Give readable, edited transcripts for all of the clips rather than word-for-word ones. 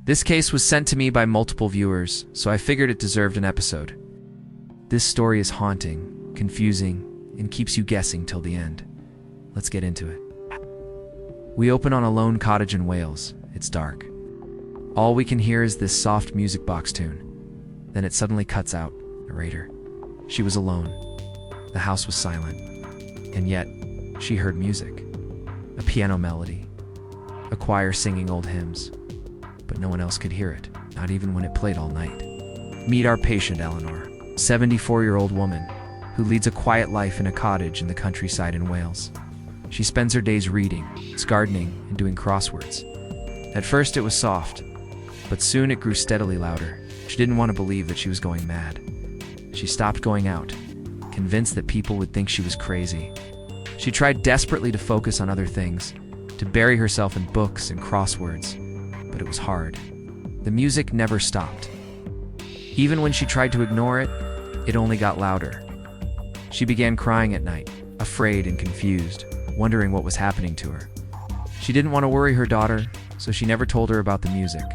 This case was sent to me by multiple viewers, so I figured it deserved an episode. This story is haunting, confusing, and keeps you guessing till the end. Let's get into it. We open on a lone cottage in Wales. It's dark. All we can hear is this soft music box tune. Then it suddenly cuts out. Narrator. She was alone. The house was silent. And yet, she heard music. A piano melody. A choir singing old hymns. But no one else could hear it, not even when it played all night. Meet our patient, Eleanor, 74-year-old woman, who leads a quiet life in a cottage in the countryside in Wales. She spends her days reading, gardening, and doing crosswords. At first it was soft, but soon it grew steadily louder. She didn't want to believe that she was going mad. She stopped going out, convinced that people would think she was crazy. She tried desperately to focus on other things, to bury herself in books and crosswords, but it was hard. The music never stopped. Even when she tried to ignore it, it only got louder. She began crying at night, afraid and confused, wondering what was happening to her. She didn't want to worry her daughter, so she never told her about the music.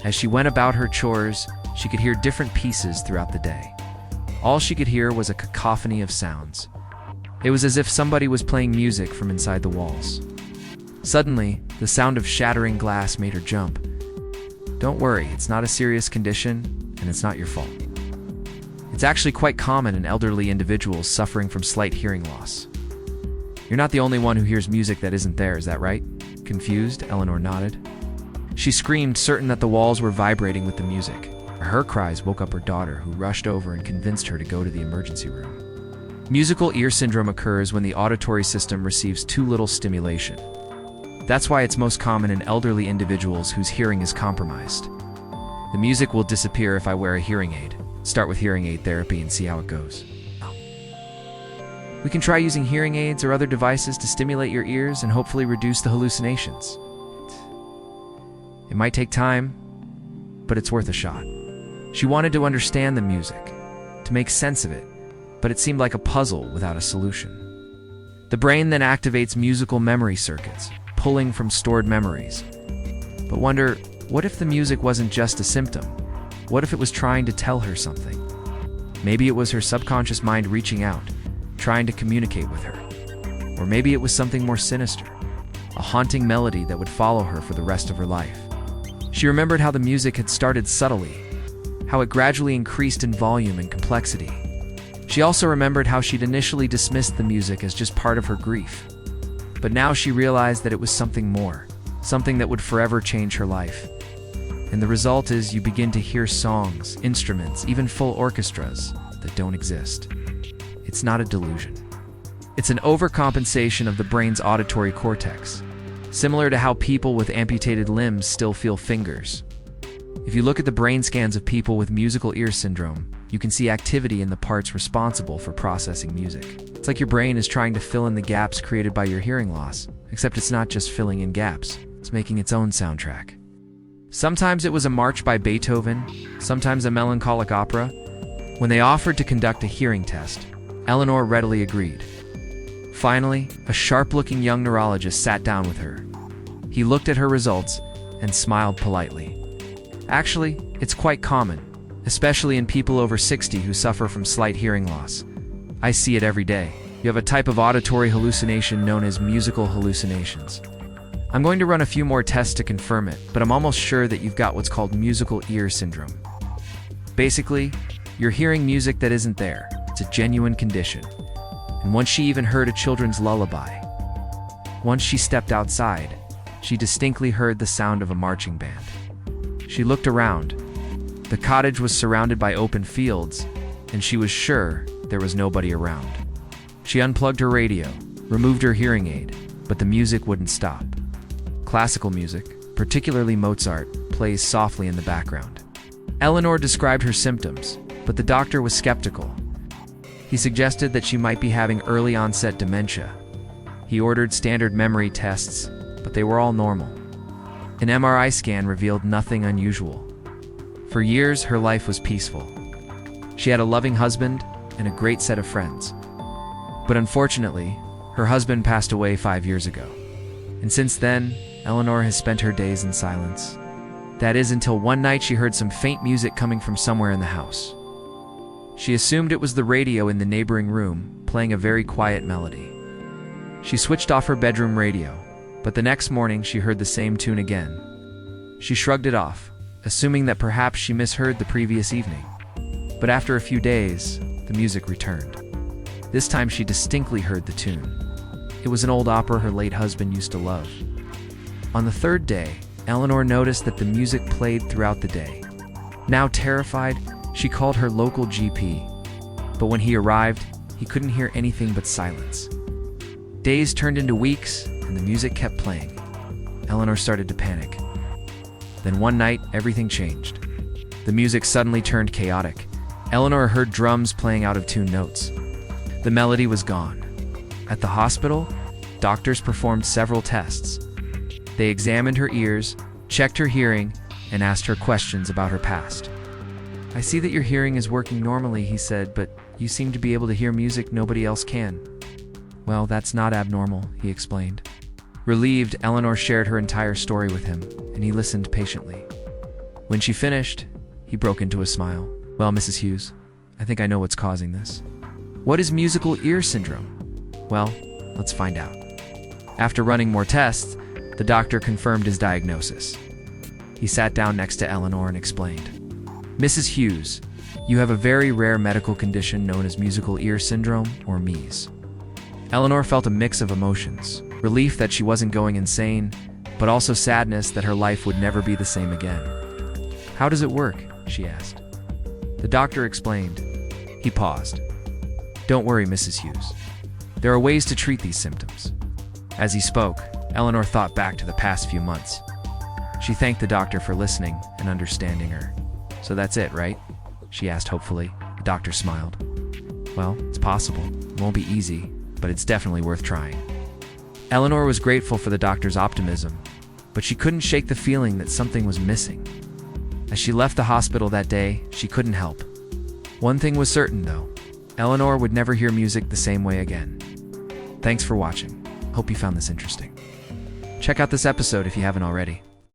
As she went about her chores, she could hear different pieces throughout the day. All she could hear was a cacophony of sounds. It was as if somebody was playing music from inside the walls. Suddenly, the sound of shattering glass made her jump. Don't worry, it's not a serious condition, and it's not your fault. It's actually quite common in elderly individuals suffering from slight hearing loss. You're not the only one who hears music that isn't there, is that right? Confused, Eleanor nodded. She screamed, certain that the walls were vibrating with the music. Her cries woke up her daughter, who rushed over and convinced her to go to the emergency room. Musical ear syndrome occurs when the auditory system receives too little stimulation. That's why it's most common in elderly individuals whose hearing is compromised. The music will disappear if I wear a hearing aid. Start with hearing aid therapy and see how it goes. We can try using hearing aids or other devices to stimulate your ears and hopefully reduce the hallucinations. It might take time, but it's worth a shot. She wanted to understand the music, to make sense of it, but it seemed like a puzzle without a solution. The brain then activates musical memory circuits, pulling from stored memories. But wonder, what if the music wasn't just a symptom? What if it was trying to tell her something? Maybe it was her subconscious mind reaching out, trying to communicate with her. Or maybe it was something more sinister, a haunting melody that would follow her for the rest of her life. She remembered how the music had started subtly, how it gradually increased in volume and complexity. She also remembered how she'd initially dismissed the music as just part of her grief. But now she realized that it was something more, something that would forever change her life. And the result is you begin to hear songs, instruments, even full orchestras that don't exist. It's not a delusion. It's an overcompensation of the brain's auditory cortex, similar to how people with amputated limbs still feel fingers. If you look at the brain scans of people with musical ear syndrome, you can see activity in the parts responsible for processing music. It's like your brain is trying to fill in the gaps created by your hearing loss, except it's not just filling in gaps, it's making its own soundtrack. Sometimes it was a march by Beethoven, sometimes a melancholic opera. When they offered to conduct a hearing test, Eleanor readily agreed. Finally, a sharp-looking young neurologist sat down with her. He looked at her results and smiled politely. Actually, it's quite common, especially in people over 60 who suffer from slight hearing loss. I see it every day. You have a type of auditory hallucination known as musical hallucinations. I'm going to run a few more tests to confirm it, but I'm almost sure that you've got what's called musical ear syndrome. Basically, you're hearing music that isn't there. It's a genuine condition. And once she even heard a children's lullaby. Once she stepped outside, she distinctly heard the sound of a marching band. She looked around. The cottage was surrounded by open fields, and she was sure there was nobody around. She unplugged her radio, removed her hearing aid, but the music wouldn't stop. Classical music, particularly Mozart, plays softly in the background. Eleanor described her symptoms, but the doctor was skeptical. He suggested that she might be having early-onset dementia. He ordered standard memory tests, but they were all normal. An MRI scan revealed nothing unusual. For years, her life was peaceful. She had a loving husband and a great set of friends. But unfortunately, her husband passed away 5 years ago. And since then, Eleanor has spent her days in silence. That is, until one night she heard some faint music coming from somewhere in the house. She assumed it was the radio in the neighboring room, playing a very quiet melody. She switched off her bedroom radio, but the next morning she heard the same tune again. She shrugged it off, assuming that perhaps she misheard the previous evening. But after a few days, the music returned. This time she distinctly heard the tune. It was an old opera her late husband used to love. On the third day, Eleanor noticed that the music played throughout the day. Now terrified, she called her local GP. But when he arrived, he couldn't hear anything but silence. Days turned into weeks, and the music kept playing. Eleanor started to panic. Then one night, everything changed. The music suddenly turned chaotic. Eleanor heard drums playing out of tune notes. The melody was gone. At the hospital, doctors performed several tests. They examined her ears, checked her hearing, and asked her questions about her past. "I see that your hearing is working normally," he said, "but you seem to be able to hear music nobody else can." "Well, that's not abnormal," he explained. Relieved, Eleanor shared her entire story with him, and he listened patiently. When she finished, he broke into a smile. "Well, Mrs. Hughes, I think I know what's causing this." "What is musical ear syndrome?" "Well, let's find out." After running more tests, the doctor confirmed his diagnosis. He sat down next to Eleanor and explained, "Mrs. Hughes, you have a very rare medical condition known as musical ear syndrome, or MES." Eleanor felt a mix of emotions, relief that she wasn't going insane, but also sadness that her life would never be the same again. "How does it work?" she asked. The doctor explained. He paused. "Don't worry, Mrs. Hughes. There are ways to treat these symptoms." As he spoke, Eleanor thought back to the past few months. She thanked the doctor for listening and understanding her. "So that's it, right?" she asked hopefully. The doctor smiled. "Well, it's possible. It won't be easy, but it's definitely worth trying." Eleanor was grateful for the doctor's optimism, but she couldn't shake the feeling that something was missing. As she left the hospital that day, she couldn't help. One thing was certain, though. Eleanor would never hear music the same way again. Thanks for watching. Hope you found this interesting. Check out this episode if you haven't already.